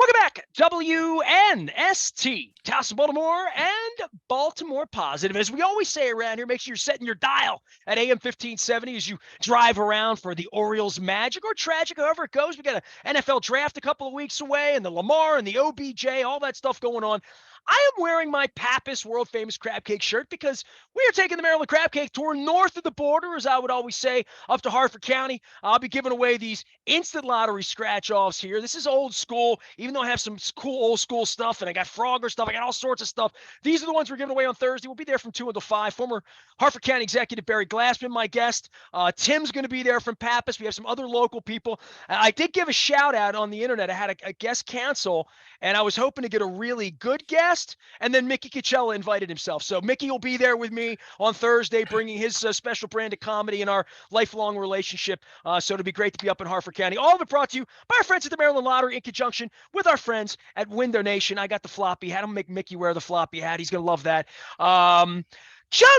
Welcome back, WNST, Towson, Baltimore, and Baltimore Positive. As we always say around here, make sure you're setting your dial at AM 1570 as you drive around for the Orioles magic or tragic, however it goes. We got an NFL draft a couple of weeks away, and the Lamar and the OBJ, all that stuff going on. I am wearing my Pappas world famous crab cake shirt because we are taking the Maryland crab cake tour north of the border, as I would always say, up to Harford County. I'll be giving away these instant lottery scratch offs here. This is old school, even though I have some cool old school stuff and I got Frogger stuff, I got all sorts of stuff. These are the ones we're giving away on Thursday. We'll be there from 2 until 5. Former Harford County Executive Barry Glassman, my guest. Tim's going to be there from Pappas. We have some other local people. I did give a shout out on the internet. I had a guest cancel, and I was hoping to get a really good guest. And then Mickey Coachella invited himself. So Mickey will be there with me on Thursday, bringing his special brand of comedy in our lifelong relationship. So it'll be great to be up in Harford County. All of it brought to you by our friends at the Maryland Lottery in conjunction with our friends at Window Nation. I got the floppy hat. I'm going to make Mickey wear the floppy hat. He's going to love that. John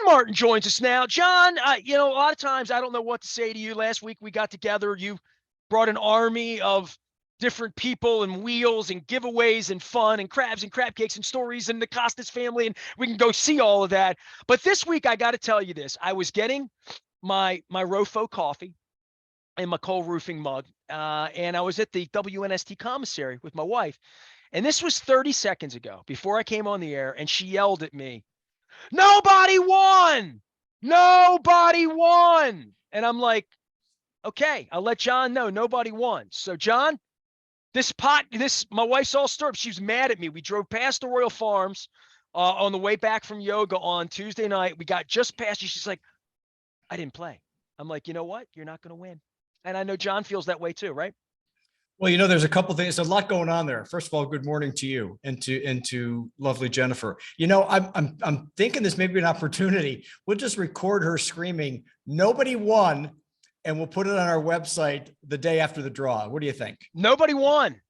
Martin joins us now. John, a lot of times I don't know what to say to you. Last week we got together. You brought an army of different people and wheels and giveaways and fun and crabs and crab cakes and stories and the Costas family, and we can go see all of that. But this week, I got to tell you this. I was getting my Rofo coffee and my Cole Roofing mug, and I was at the WNST commissary with my wife, and this was 30 seconds ago before I came on the air, and she yelled at me, "Nobody won! Nobody won!" And I'm like, okay, I'll let John know nobody won. So, John, my wife's all stirred up. She was mad at me. We drove past the Royal Farms on the way back from yoga on Tuesday night. We got just past you. She's like, I didn't play. I'm like, you know what? You're not going to win. And I know John feels that way too, right? Well, there's a couple things. There's a lot going on there. First of all, good morning to you and to lovely Jennifer. I'm thinking this may be an opportunity. We'll just record her screaming, "Nobody won," and we'll put it on our website the day after the draw. What do you think? Nobody won.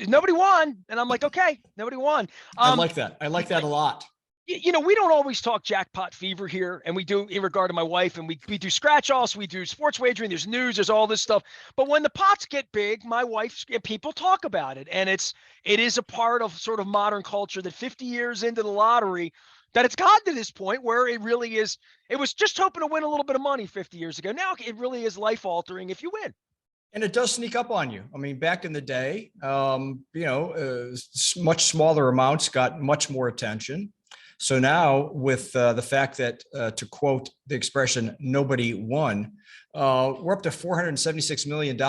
Nobody won. And I'm like, okay, nobody won. I like that. I like that a lot. We don't always talk jackpot fever here, and we do in regard to my wife, and we do scratch offs, we do sports wagering, there's news, there's all this stuff. But when the pots get big, my wife and people talk about it, and it is a part of sort of modern culture that 50 years into the lottery, that it's gotten to this point where it really is. It was just hoping to win a little bit of money 50 years ago. Now it really is life altering if you win. And it does sneak up on you. I mean, back in the day, much smaller amounts got much more attention. So now with the fact that, to quote the expression, nobody won, we're up to $476 million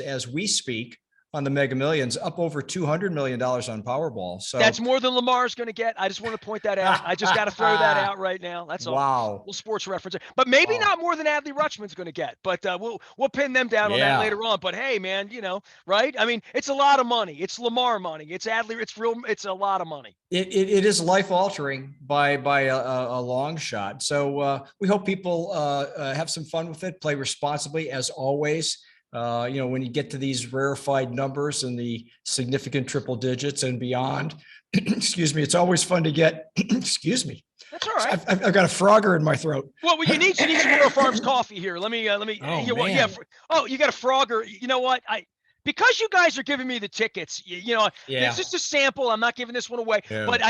as we speak on the Mega Millions, up over $200 million on Powerball. So that's more than Lamar's going to get. I just want to point that out. I just got to throw that out right now. That's all. Wow. Little sports reference, but maybe not more than Adley Rutschman's going to get. But we'll pin them down on that later on. But hey, man, right? I mean, it's a lot of money. It's Lamar money. It's Adley. It's a lot of money. It is life altering by a long shot. So we hope people have some fun with it. Play responsibly as always. When you get to these rarefied numbers and the significant triple digits and beyond, excuse me, it's always fun to get, excuse me. That's all right. I've got a frogger in my throat. Well, you need some Royal Farms coffee here. Let me. Oh, you got a frogger. You know what? Because you guys are giving me the tickets, it's just a sample. I'm not giving this one away, but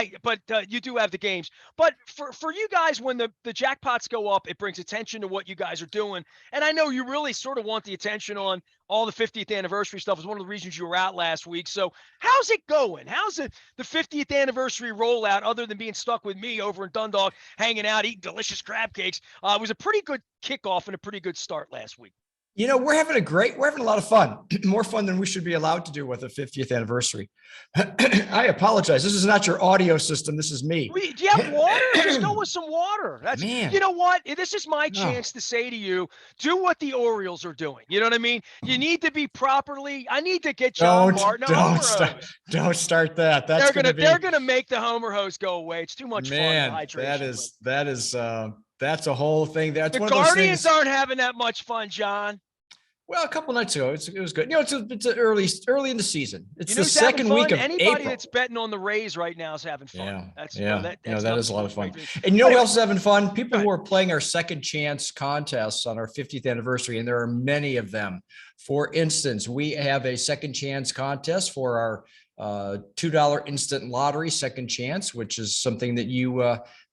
you do have the games. But for you guys, when the jackpots go up, it brings attention to what you guys are doing. And I know you really sort of want the attention on all the 50th anniversary stuff. Is one of the reasons you were out last week. So how's it going? How's the 50th anniversary rollout, other than being stuck with me over in Dundalk, hanging out, eating delicious crab cakes? It was a pretty good kickoff and a pretty good start last week. We're having a lot of fun, more fun than we should be allowed to do with the 50th anniversary. I apologize. This is not your audio system. This is me. Do you have water? Just go with some water. Man. You know what? This is my chance to say to you, do what the Orioles are doing. You know what I mean? You need to be properly. I need to get John Martin a homer hose. Don't start that. They're gonna make the homer hose go away. It's too much fun. That's a whole thing. That's the one of those Guardians things. aren't having that much fun, John. Well, a couple nights ago, it was good. It's early in the season. It's the Who's having second fun? week of Anybody April. that's betting on the Rays right now is having fun. Yeah, That's yeah, that's that nothing is a lot of fun. right. And you know who Anyway, else is having fun? People go who ahead. are playing our second chance contests on our 50th anniversary, and there are many of them. For instance, we have a second chance contest for our $2 instant lottery second chance, which is something that you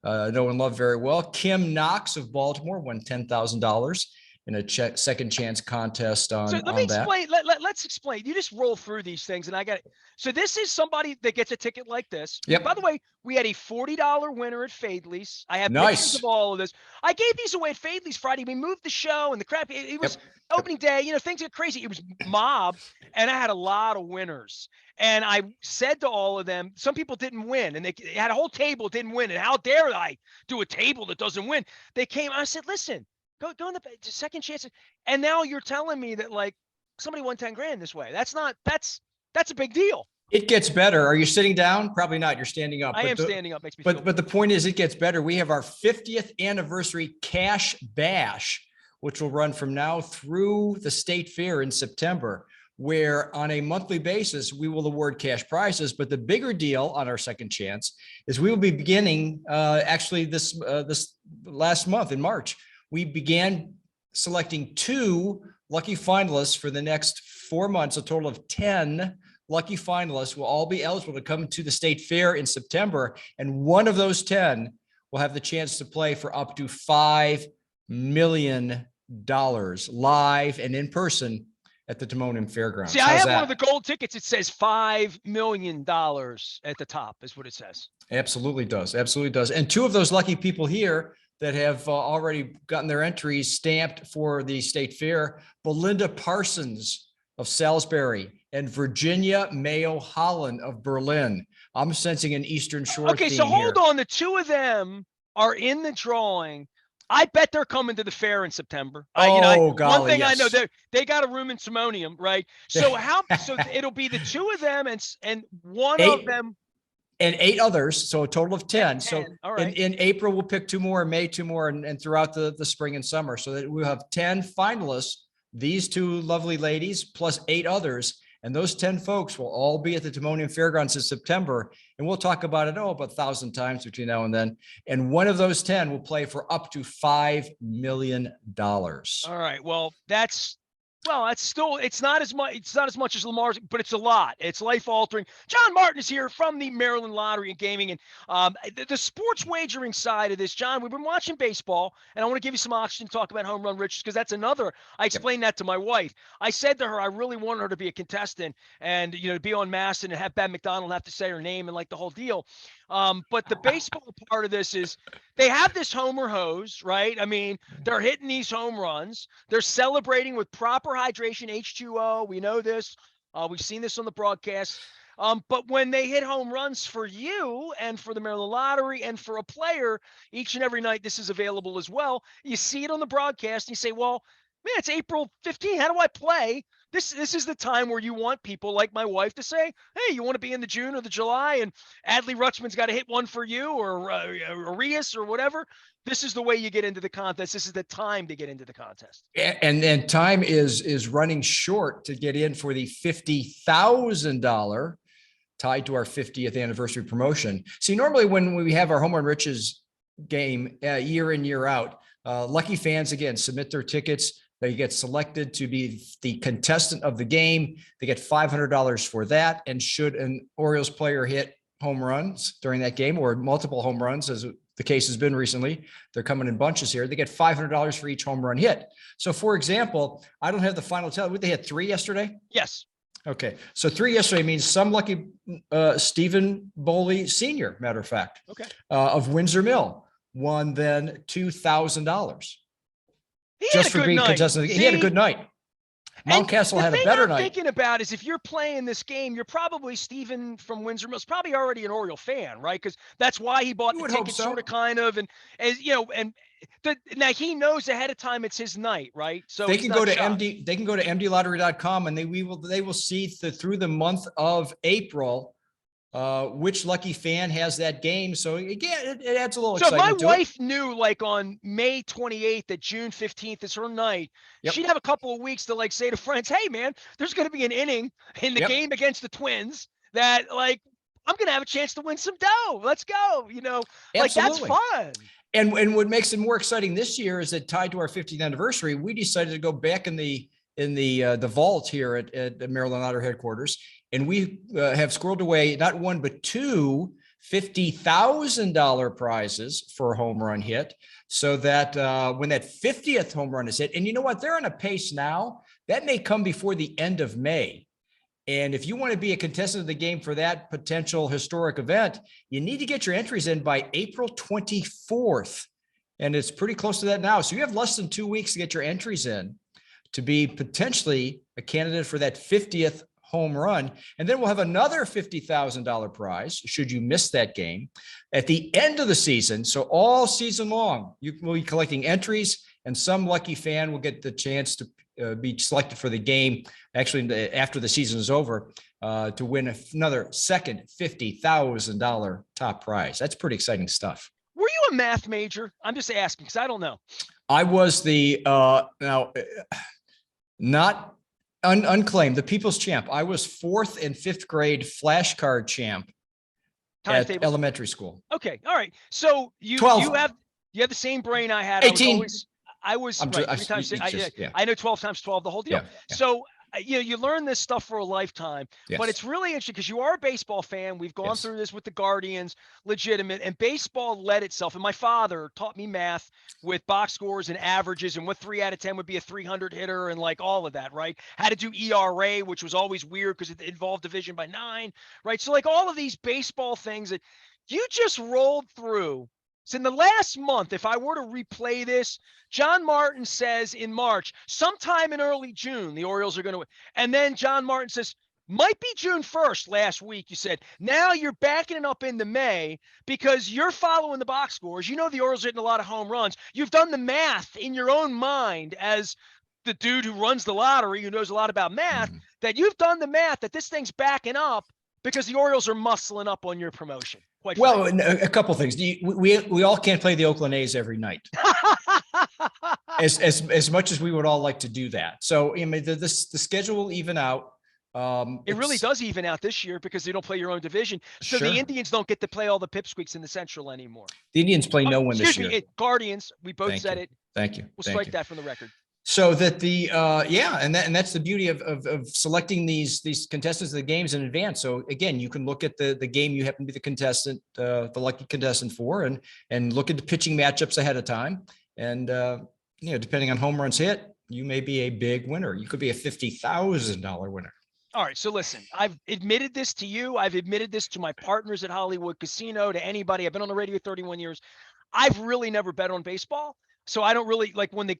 know and love very well. Kim Knox of Baltimore won $10,000 in a second chance contest So on let me that. explain. Let's explain. You just roll through these things, and I got it. So this is somebody that gets a ticket like this. Yep. By the way, we had a $40 winner at Fadley's. I have pictures Nice. of all of this. I gave these away at Fadley's Friday. We moved the show, and the crap. It was Yep. opening day. Things get crazy. It was mob, and I had a lot of winners. And I said to all of them, some people didn't win, and they had a whole table didn't win. And how dare I do a table that doesn't win? They came. I said, listen. Go in the second chance. And now you're telling me that like somebody won 10 grand this way. That's a big deal. It gets better. Are you sitting down? Probably not. You're standing up. I am standing up. Makes me feel but the point is, it gets better. We have our 50th anniversary cash bash, which will run from now through the state fair in September, where on a monthly basis, we will award cash prizes. But the bigger deal on our second chance is we will be beginning actually this last month in March. We began selecting 2 lucky finalists for the next 4 months. A total of 10 lucky finalists will all be eligible to come to the state fair in September. And one of those 10 will have the chance to play for up to $5 million live and in person at the Timonium Fairgrounds. See, I have one of the gold tickets. It says $5 million at the top is what it says. Absolutely does. Absolutely does. And 2 of those lucky people here that have already gotten their entries stamped for the state fair, Belinda Parsons of Salisbury and Virginia Mayo Holland of Berlin. I'm sensing an Eastern Shore Okay, theme so hold here. on. The 2 of them are in the drawing. I bet they're coming to the fair in September. Golly, one thing yes. I know, they got a room in Timonium, right? So so it'll be the 2 of them and one of them. And 8 others, so a total of 10. So all right. in April, we'll pick 2 more, in May, 2 more, and throughout the spring and summer, so that we'll have 10 finalists, these 2 lovely ladies, plus 8 others. And those 10 folks will all be at the Timonium Fairgrounds in September. And we'll talk about it, about 1,000 times between now and then. And one of those 10 will play for up to $5 million. All right. Well, that's still, it's not as much as Lamar's, but it's a lot. It's life altering. John Martin is here from the Maryland Lottery and Gaming. And the sports wagering side of this, John, we've been watching baseball, and I want to give you some oxygen to talk about home run riches, because that's another. I explained that to my wife. I said to her, I really want her to be a contestant and, be on Masson and have Ben McDonald have to say her name and like the whole deal. But the baseball part of this is they have this homer hose, right? I mean, they're hitting these home runs. They're celebrating with proper hydration, H2O. We know this. We've seen this on the broadcast. But when they hit home runs for you and for the Maryland Lottery and for a player each and every night, this is available as well. You see it on the broadcast and you say, well, man, it's April 15th. How do I play? This is the time where you want people like my wife to say, hey, you want to be in the June or the July, and Adley Rutschman's got to hit one for you, or Arias or whatever. This is the way you get into the contest. This is the time to get into the contest. And time is running short to get in for the $50,000 tied to our 50th anniversary promotion. See, normally when we have our Home Run Riches game year in, year out, lucky fans, again, submit their tickets. They get selected to be the contestant of the game. They get $500 for that. And should an Orioles player hit home runs during that game, or multiple home runs, as the case has been recently, they're coming in bunches here, they get $500 for each home run hit. So for example, I don't have the final tally. They had 3 yesterday? Yes. Okay. So 3 yesterday means some lucky Stephen Boley Sr., matter of fact, okay, of Windsor Mill, won then $2,000. Just for being contestant. He had a good night. Mountcastle had a better night. Thinking about is, if you're playing this game, you're probably Stephen from Windsor Mills, probably already an Oriole fan, right? Because that's why he bought the ticket, sort of, kind of, and as you know, and now he knows ahead of time it's his night, right? So they can go to MD. They can go to mdlottery.com, and they will see through the month of April which lucky fan has that game. So again, it adds a little So if my excitement to wife knew like on May 28th that June 15th is her night, Yep. she'd have a couple of weeks to like say to friends, hey man, there's going to be an inning in the Yep. game against the Twins that like, I'm going to have a chance to win some dough. Let's go. Like that's Absolutely. fun. And what makes it more exciting this year is that tied to our 50th anniversary, we decided to go back in the vault here at the Maryland Otter headquarters, and we have squirreled away not one but two $50,000 prizes for a home run hit, so that when that 50th home run is hit, and you know what, they're on a pace now that may come before the end of May. And if you want to be a contestant of the game for that potential historic event, you need to get your entries in by April 24th. And it's pretty close to that now. So you have less than 2 weeks to get your entries in to be potentially a candidate for that 50th home run. And then we'll have another $50,000 prize should you miss that game at the end of the season. So all season long, you will be collecting entries, and some lucky fan will get the chance to be selected for the game actually after the season is over to win another second $50,000 top prize. That's pretty exciting stuff. Were you a math major? I'm just asking because I don't know. I was the not unclaimed, the people's champ. I was 4th and 5th grade flashcard champ at elementary school. Okay. All right. So you 12. you have the same brain I had. 18. I was right. 3 times 6. I know 12 times 12, the whole deal. Yeah. So you learn this stuff for a lifetime, Yes. but it's really interesting because you are a baseball fan. We've gone through this with the Guardians, legitimate, and baseball led itself. And my father taught me math with box scores and averages and what 3 out of 10 would be a 300 hitter and like all of that, right? How to do ERA, which was always weird because it involved division by 9, right? So like all of these baseball things that you just rolled through. So in the last month, if I were to replay this, John Martin says in March, sometime in early June, the Orioles are going to win. And then John Martin says, might be June 1st last week. You said, now you're backing it up into May because you're following the box scores. You know the Orioles are hitting a lot of home runs. You've done the math in your own mind as the dude who runs the lottery, who knows a lot about math, that you've done the math that this thing's backing up because the Orioles are muscling up on your promotion. Well, a couple of things. We all can't play the Oakland A's every night, as much as we would all like to do that. So I mean, the schedule will even out. It really does even out this year because they don't play your own division. So Sure. the Indians don't get to play all the pipsqueaks in the Central anymore. The Indians play no one this year. Guardians. We both said it. Thank you. We'll strike that from the record. So that and that's the beauty of selecting these contestants of the games in advance. So again, you can look at the game you happen to be the contestant, the lucky contestant for, and look at the pitching matchups ahead of time. And depending on home runs hit, you may be a big winner. You could be a $50,000 winner. All right. So listen, I've admitted this to you. I've admitted this to my partners at Hollywood Casino, to anybody. I've been on the radio 31 years. I've really never bet on baseball. So I don't really like when the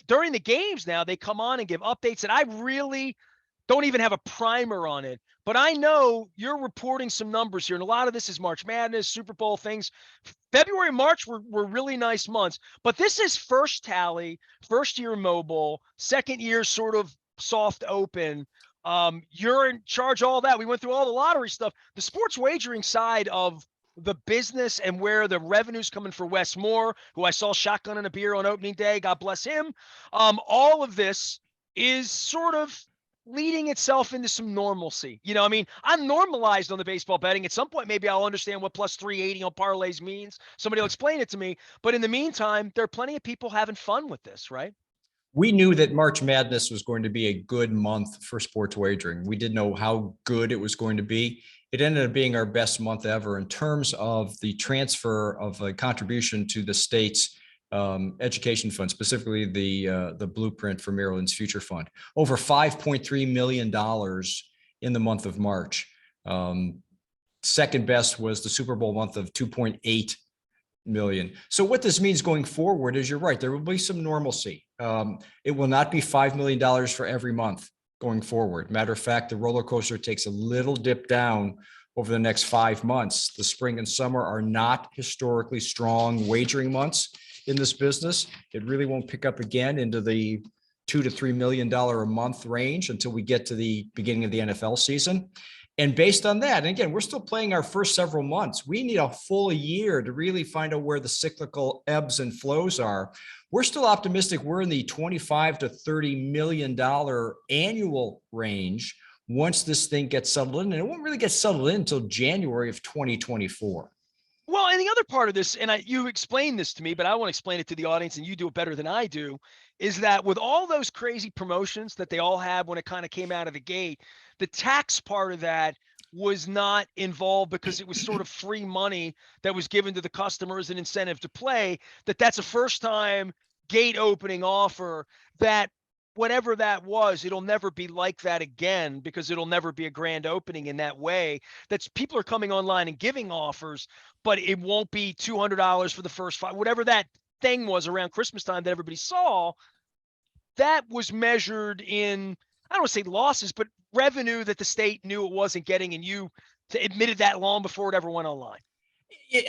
during the games now they come on and give updates, and I really don't even have a primer on it. But I know you're reporting some numbers here, and a lot of this is March Madness, Super Bowl things. February, March were really nice months, but this is first tally, first year mobile, second year sort of soft open. You're in charge of all that. We went through all the lottery stuff. The sports wagering side of the business and where the revenue's coming for Wes Moore, who I saw shotgunning a beer on opening day. God bless him. All of this is sort of leading itself into some normalcy. I mean, I'm normalized on the baseball betting. At some point, maybe I'll understand what plus 380 on parlays means. Somebody will explain it to me. But in the meantime, there are plenty of people having fun with this, right? We knew that March Madness was going to be a good month for sports wagering. We didn't know how good it was going to be. It ended up being our best month ever in terms of the transfer of a contribution to the state's education fund, specifically the blueprint for Maryland's future fund. Over $5.3 million in the month of March. Second best was the Super Bowl month of $2.8 million. So what this means going forward is, you're right, there will be some normalcy. It will not be $5 million for every month going forward. Matter of fact, the roller coaster takes a little dip down over the next 5 months. The spring and summer are not historically strong wagering months in this business. It really won't pick up again into the $2 to $3 million a month range until we get to the beginning of the NFL season. And based on that, and again, we're still playing our first several months. We need a full year to really find out where the cyclical ebbs and flows are. We're still optimistic. We're in the $25 to $30 million annual range once this thing gets settled in. And it won't really get settled in until January of 2024. Well, and the other part of this, and you explained this to me, but I want to explain it to the audience, and you do it better than I do, is that with all those crazy promotions that they all had when it kind of came out of the gate, the tax part of that was not involved because it was sort of free money that was given to the customer as an incentive to play. That's a first time gate opening offer that whatever that was, it'll never be like that again because it'll never be a grand opening in that way. That's people are coming online and giving offers, but it won't be $200 for the first five, whatever that thing was around Christmas time that everybody saw. That was measured in, I don't want to say losses, but revenue that the state knew it wasn't getting, and you admitted that long before it ever went online.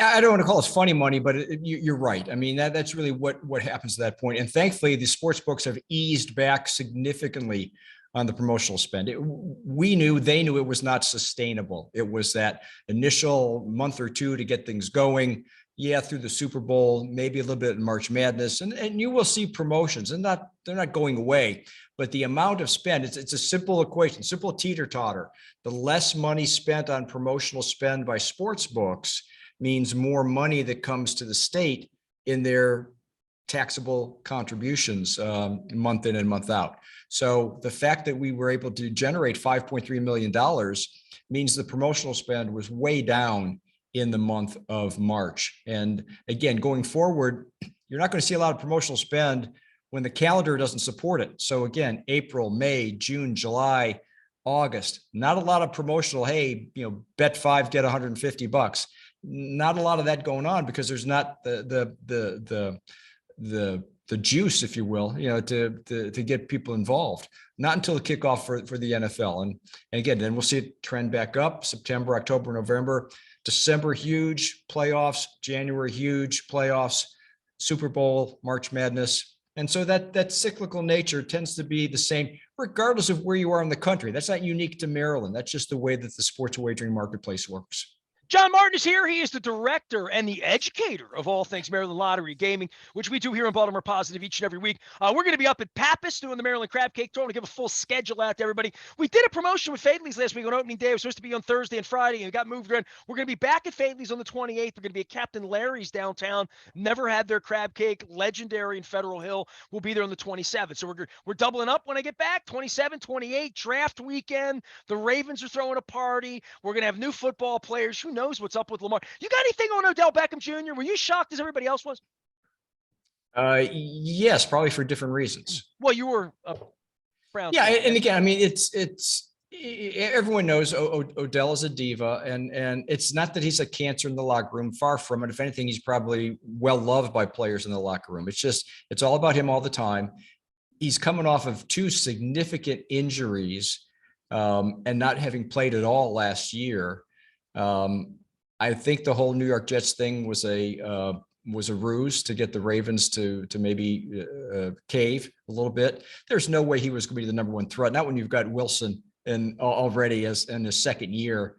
I don't want to call it funny money, but you're right. I mean, that's really what happens at that point. And thankfully, the sports books have eased back significantly on the promotional spend. We knew, they knew it was not sustainable. It was that initial month or two to get things going. Yeah, through the Super Bowl, maybe a little bit in March Madness, and you will see promotions, and they're not going away. But the amount of spend, it's a simple equation, simple teeter-totter. The less money spent on promotional spend by sports books means more money that comes to the state in their taxable contributions month in and month out. So the fact that we were able to generate $5.3 million means the promotional spend was way down in the month of March. And again, going forward, you're not going to see a lot of promotional spend when the calendar doesn't support it. So again, April, May, June, July, August, not a lot of promotional, hey, bet five, get $150. Not a lot of that going on because there's not the juice, if you will, to get people involved. Not until the kickoff for the NFL. And again, then we'll see it trend back up September, October, November, December, huge playoffs, January, huge playoffs, Super Bowl, March Madness. And so that cyclical nature tends to be the same, regardless of where you are in the country. That's not unique to Maryland. That's just the way that the sports wagering marketplace works. John Martin is here. He is the director and the educator of all things Maryland Lottery Gaming, which we do here in Baltimore Positive each and every week. We're going to be up at Pappas doing the Maryland Crab Cake Tour. I'm going to give a full schedule out to everybody. We did a promotion with Fadley's last week on opening day. It was supposed to be on Thursday and Friday, and it got moved around. We're going to be back at Fadley's on the 28th. We're going to be at Captain Larry's downtown. Never had their crab cake. Legendary in Federal Hill. We'll be there on the 27th. So we're doubling up when I get back. 27, 28, draft weekend. The Ravens are throwing a party. We're going to have new football players. Who knows what's up with Lamar? You got anything on Odell Beckham Jr.? Were you shocked as everybody else was? Yes, probably for different reasons. Well, you were a Browns Yeah, fan. and again, I mean, it's everyone knows Odell is a diva, and it's not that he's a cancer in the locker room. Far from it. If anything, he's probably well loved by players in the locker room. It's all about him all the time. He's coming off of two significant injuries, and not having played at all last year. I think the whole New York Jets thing was a ruse to get the Ravens to maybe cave a little bit. There's no way he was going to be the number one threat. Not when you've got Wilson and already as in his second year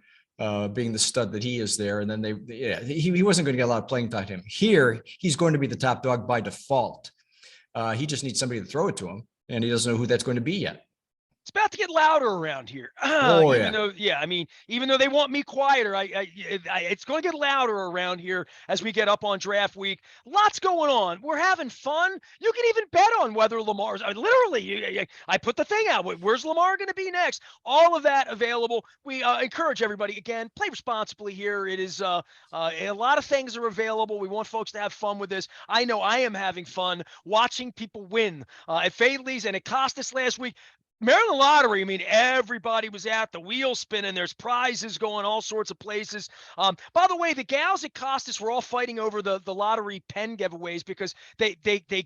being the stud that he is there. And then he wasn't going to get a lot of playing time. Here, he's going to be the top dog by default. He just needs somebody to throw it to him, and he doesn't know who that's going to be yet. It's about to get louder around here. Even though they want me quieter, it's going to get louder around here as we get up on draft week. Lots going on. We're having fun. You can even bet on whether Lamar's literally. I put the thing out. Where's Lamar going to be next? All of that available. We encourage everybody again. Play responsibly here. It is a lot of things are available. We want folks to have fun with this. I know I am having fun watching people win at Fadley's and at Costas last week. Maryland Lottery, I mean, everybody was out, the wheel spinning. There's prizes going all sorts of places. By the way, the gals at Costas were all fighting over the lottery pen giveaways because they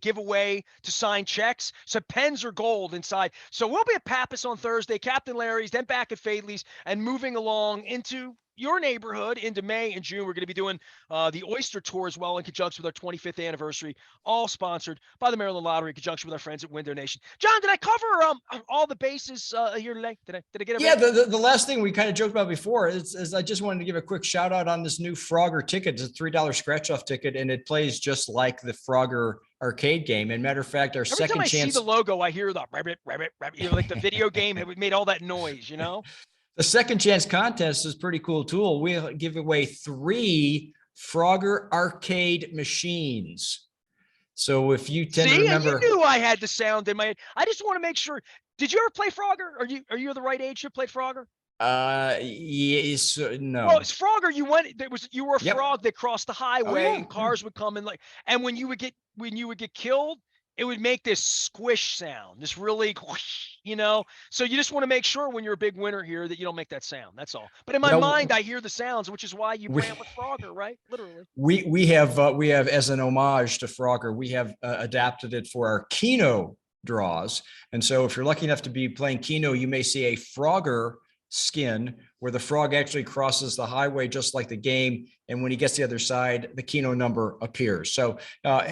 give away to sign checks. So pens are gold inside. So we'll be at Pappas on Thursday, Captain Larry's, then back at Fadley's, and moving along into your neighborhood into May and June. We're going to be doing the Oyster Tour as well in conjunction with our 25th anniversary, all sponsored by the Maryland Lottery in conjunction with our friends at Window Nation. John, did I cover all the bases here today? Did I get Yeah, everything? the last thing we kind of joked about before is I just wanted to give a quick shout out on this new Frogger ticket. It's a $3 scratch off ticket, and it plays just like the Frogger arcade game. And matter of fact, our Every time second I see the chance, logo, I hear the rabbit, rabbit, rabbit. Like the video game had made all that noise, the second chance contest is a pretty cool tool. We give away 3 Frogger arcade machines. So if you tend to See, and you remember, knew I had the sound in my head. I just want to make sure. Did you ever play Frogger? Are you the right age to play Frogger? yes, Well, no, it's Frogger. You were a yep, frog that crossed the oh highway, yeah, and cars would come and and when you would get killed, it would make this squish sound, this really, So you just want to make sure when you're a big winner here that you don't make that sound. That's all. But in my mind, well, I hear the sounds, which is why you we brand with Frogger, right? Literally. we have as an homage to Frogger, we have adapted it for our Keno draws. And so if you're lucky enough to be playing Keno, you may see a Frogger skin where the frog actually crosses the highway just like the game, and when he gets to the other side, the Keno number appears. So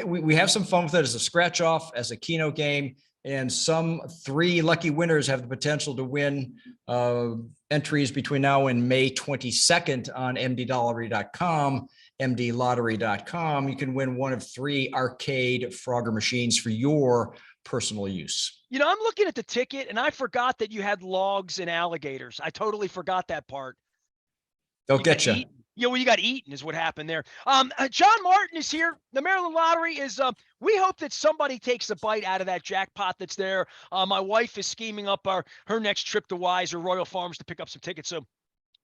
we have some fun with it as a scratch off, as a Keno game, and some 3 lucky winners have the potential to win entries between now and May 22nd on mdlottery.com. mdlottery.com. You can win one of 3 arcade Frogger machines for your personal use. I'm looking at the ticket, and I forgot that you had logs and alligators. I totally forgot that part. They'll get you. Well, you got eaten is what happened there. John Martin is here. The Maryland Lottery is. We hope that somebody takes a bite out of that jackpot that's there. My wife is scheming up her next trip to Wise or Royal Farms to pick up some tickets. So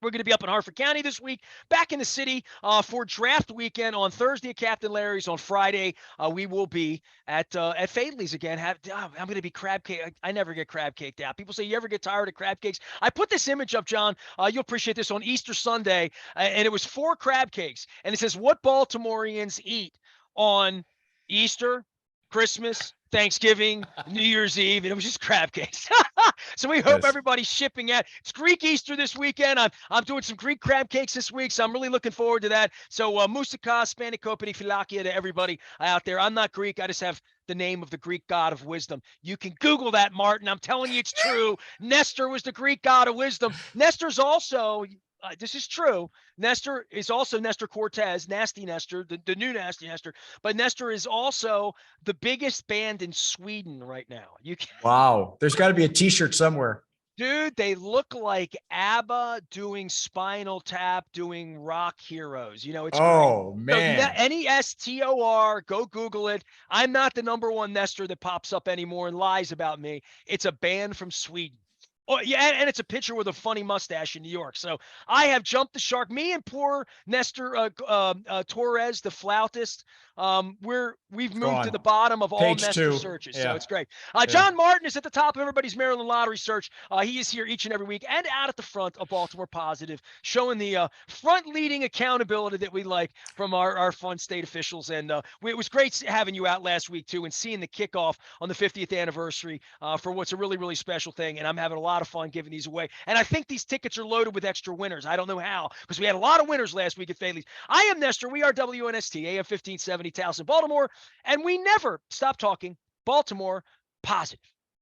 we're going to be up in Harford County this week, back in the city for draft weekend on Thursday at Captain Larry's. On Friday, we will be at Fadley's again. I'm going to be crab cake. I never get crab caked out. People say, you ever get tired of crab cakes? I put this image up, John. You'll appreciate this, on Easter Sunday, and it was 4 crab cakes. And it says, what Baltimoreans eat on Easter, Christmas, Thanksgiving, New Year's Eve, and it was just crab cakes. So we hope everybody's shipping at. It's Greek Easter this weekend. I'm doing some Greek crab cakes this week, so I'm really looking forward to that. So Moussaka, Spanakopity, Philakia to everybody out there. I'm not Greek. I just have the name of the Greek god of wisdom. You can Google that, Martin. I'm telling you, it's true. Nestor was the Greek god of wisdom. Nestor's also, this is true. Nestor is also Nestor Cortez, Nasty Nestor, the new Nasty Nestor. But Nestor is also the biggest band in Sweden right now. Wow. There's got to be a t-shirt somewhere. Dude, they look like ABBA doing Spinal Tap, doing Rock Heroes. It's Oh, great. man. So Nestor, go Google it. I'm not the #1 Nestor that pops up anymore and lies about me. It's a band from Sweden. Oh, yeah, and it's a picture with a funny mustache in New York. So I have jumped the shark. Me and poor Nestor Torres, the flautist, we've moved to the bottom of all Page Nestor 2. searches. Yeah. So it's great. John Martin is at the top of everybody's Maryland Lottery search. He is here each and every week and out at the front of Baltimore Positive, showing the front-leading accountability that we like from our fun state officials. And it was great having you out last week, too, and seeing the kickoff on the 50th anniversary for what's a really, really special thing. And I'm having a lot of fun giving these away. And I think these tickets are loaded with extra winners. I don't know how, because we had a lot of winners last week at Fadley's. I am Nestor. We are WNST, AM 1570, Towson, Baltimore. And we never stop talking Baltimore Positive.